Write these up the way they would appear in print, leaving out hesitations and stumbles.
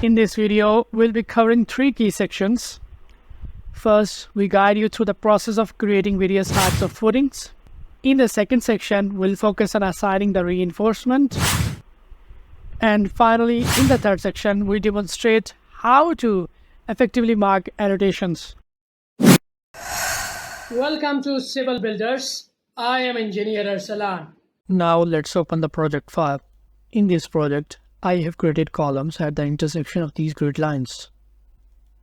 In this video, we'll be covering three key sections. First, we guide you through the process of creating various types of footings. In the second section, we'll focus on assigning the reinforcement. And finally, in the third section, we demonstrate how to effectively mark annotations. Welcome to Civil Builders. I am Engineer Arsalan. Now let's open the project file. In this project, I have created columns at the intersection of these grid lines.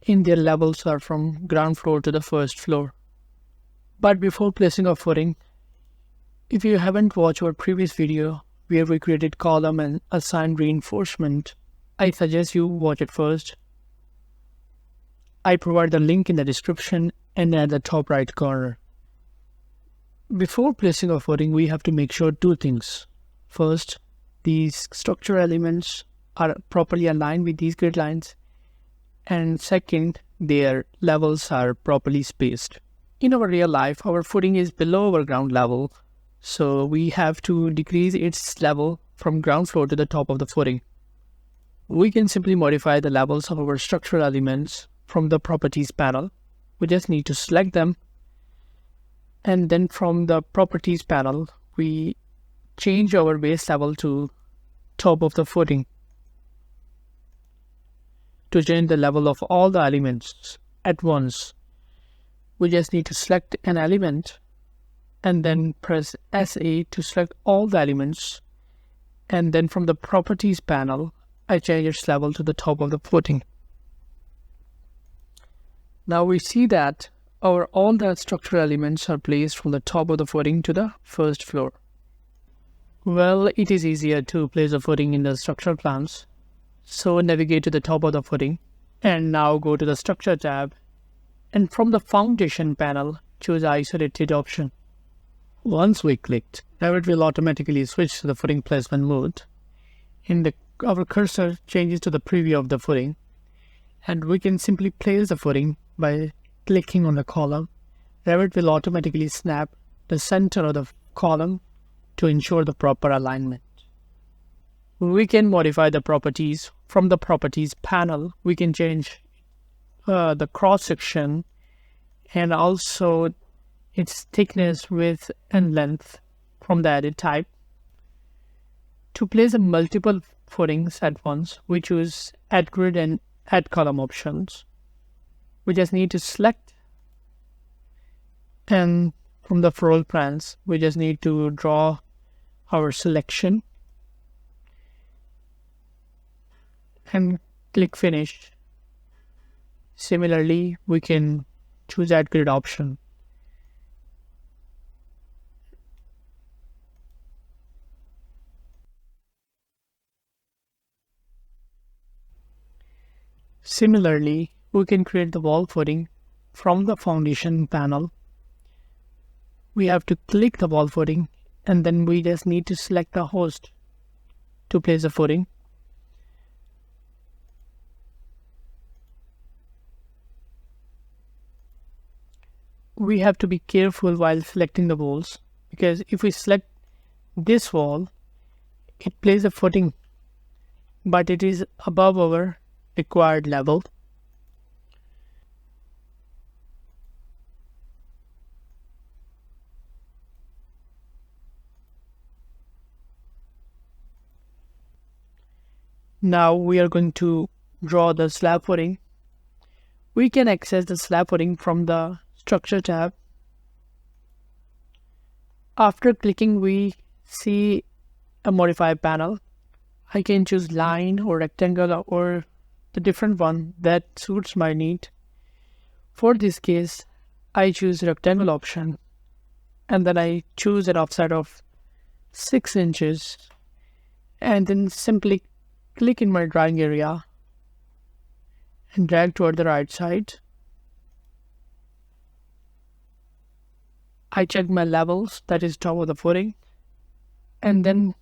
In their levels are from ground floor to the first floor. But before placing a footing, if you haven't watched our previous video where we created column and assigned reinforcement, I suggest you watch it first. I provide the link in the description and at the top right corner. Before placing a footing, we have to make sure two things. First, these structural elements are properly aligned with these grid lines. And second, their levels are properly spaced. In our real life, our footing is below our ground level. So we have to decrease its level from ground floor to the top of the footing. We can simply modify the levels of our structural elements from the properties panel. We just need to select them. And then from the properties panel, we change our base level to top of the footing. To change the level of all the elements at once, we just need to select an element and then press SA to select all the elements. And then from the properties panel, I change its level to the top of the footing. Now we see that all the structural elements are placed from the top of the footing to the first floor. Well, it is easier to place a footing in the structural plans. So navigate to the top of the footing and now go to the structure tab, and from the foundation panel, choose isolated option. Once we clicked, Revit will automatically switch to the footing placement mode. Our cursor changes to the preview of the footing, and we can simply place the footing by clicking on the column. Revit will automatically snap the center of the column to ensure the proper alignment. We can modify the properties. From the properties panel, we can change the cross section and also its thickness, width, and length from the edit type. To place multiple footings at once, we choose Add Grid and Add Column options. We just need to select, and from the floor plans, we just need to draw our selection and click Finish. Similarly, we can choose Add Grid option. Similarly, we can create the wall footing from the foundation panel. We have to click the wall footing, and then we just need to select the host to place the footing. We have to be careful while selecting the walls, because if we select this wall, it places a footing, but it is above our required level. Now we are going to draw the slab footing. We can access the slab footing from the Structure tab. After clicking, we see a Modify panel. I can choose line or rectangle or the different one that suits my need. For this case, I choose rectangle option, and then I choose an offset of 6 inches, and then simply click in my drawing area and drag toward the right side. I check my levels, that is top of the footing, and then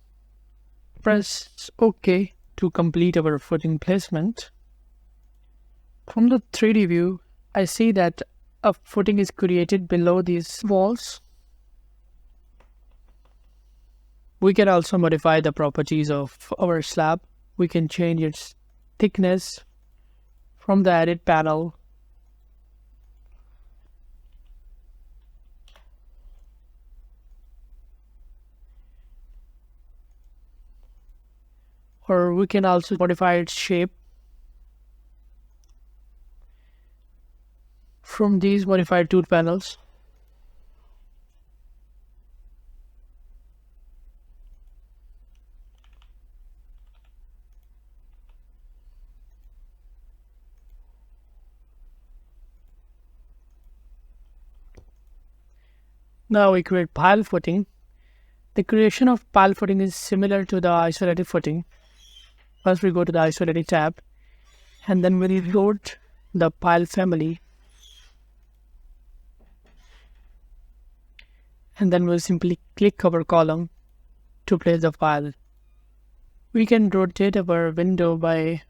press OK to complete our footing placement. From the 3D view, I see that a footing is created below these walls. We can also modify the properties of our slab. We can change its thickness From the edit panel, or we can also modify its shape. From these modified tool panels, now we create pile footing. The creation of pile footing is similar to the isolated footing. First we go to the isolated tab, and then we reload the pile family, and then we'll simply click our column to place the file. We can rotate our window by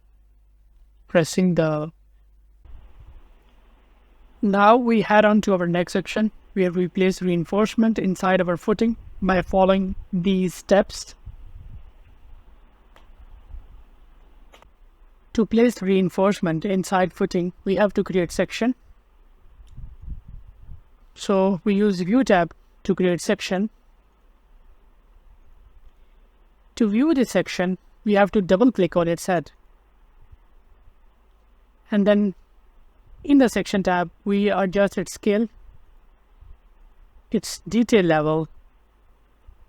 pressing the. Now we head on to our next section. We have replaced reinforcement inside our footing by following these steps. To place reinforcement inside footing, we have to create section. So we use View tab to create section. To view this section, we have to double click on its head. And then in the section tab, we adjust its scale, its detail level,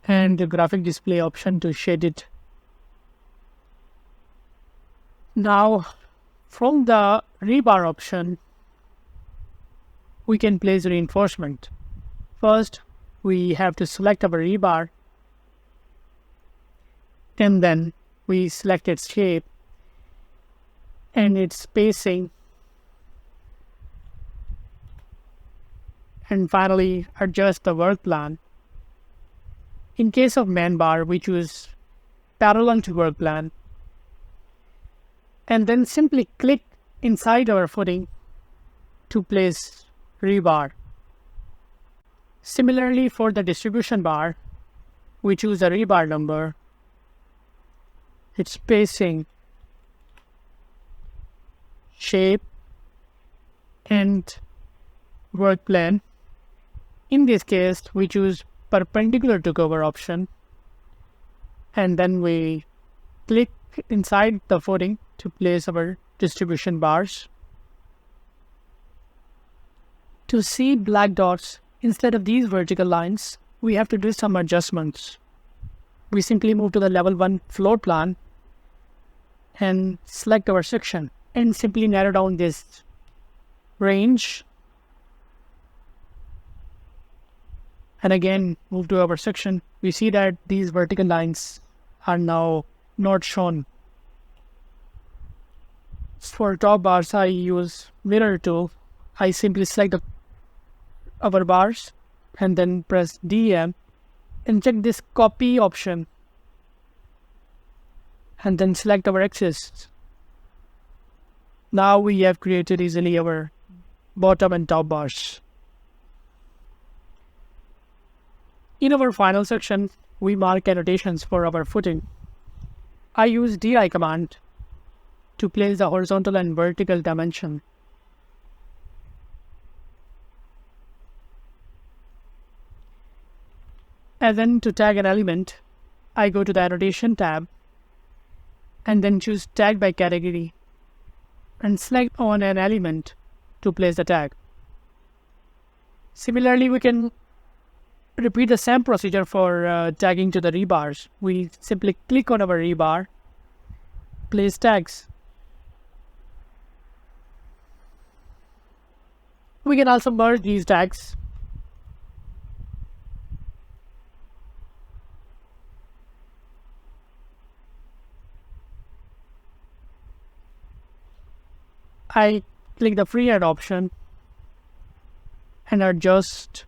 and the graphic display option to shade it. Now, from the rebar option, we can place reinforcement. First, we have to select our rebar, and then we select its shape and its spacing, and finally adjust the work plan. In case of man bar, we choose parallel to work plan, and then simply click inside our footing to place rebar. Similarly, for the distribution bar, we choose a rebar number, its spacing, shape, and work plan. In this case, we choose perpendicular to cover option, and then we click inside the footing to place our distribution bars. To see black dots instead of these vertical lines, we have to do some adjustments. We simply move to the level 1 floor plan and select our section and simply narrow down this range, and again move to our section. We see that these vertical lines are now not shown. For top bars, I use mirror tool. I simply select our bars and then press DM and check this copy option, and then select our axis. Now we have created easily our bottom and top bars. In our final section, we mark annotations for our footing. I use DI command to place the horizontal and vertical dimension. And then to tag an element, I go to the Annotation tab and then choose Tag by Category and select on an element to place the tag. Similarly, we can repeat the same procedure for tagging to the rebars. We simply click on our rebar, place tags. We can also merge these tags. I click the freehand option and adjust.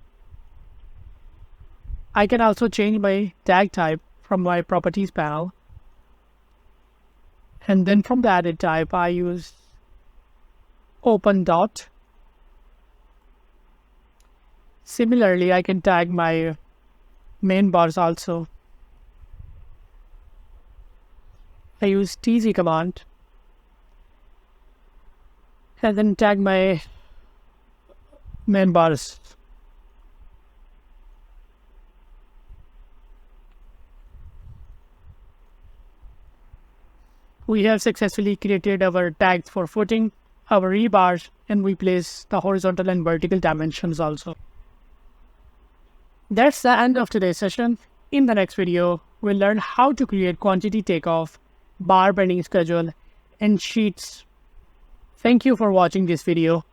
I can also change my tag type from my properties panel. And then from the edit type, I use open dot. Similarly, I can tag my main bars also. I use TZ command and then tag my main bars. We have successfully created our tags for footing, our rebars, and we place the horizontal and vertical dimensions also. That's the end of today's session. In the next video, we'll learn how to create quantity takeoff, bar bending schedule, and sheets. Thank you for watching this video.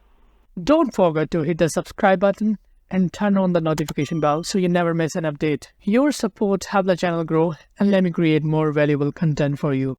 Don't forget to hit the subscribe button and turn on the notification bell so you never miss an update. Your support helps the channel grow and let me create more valuable content for you.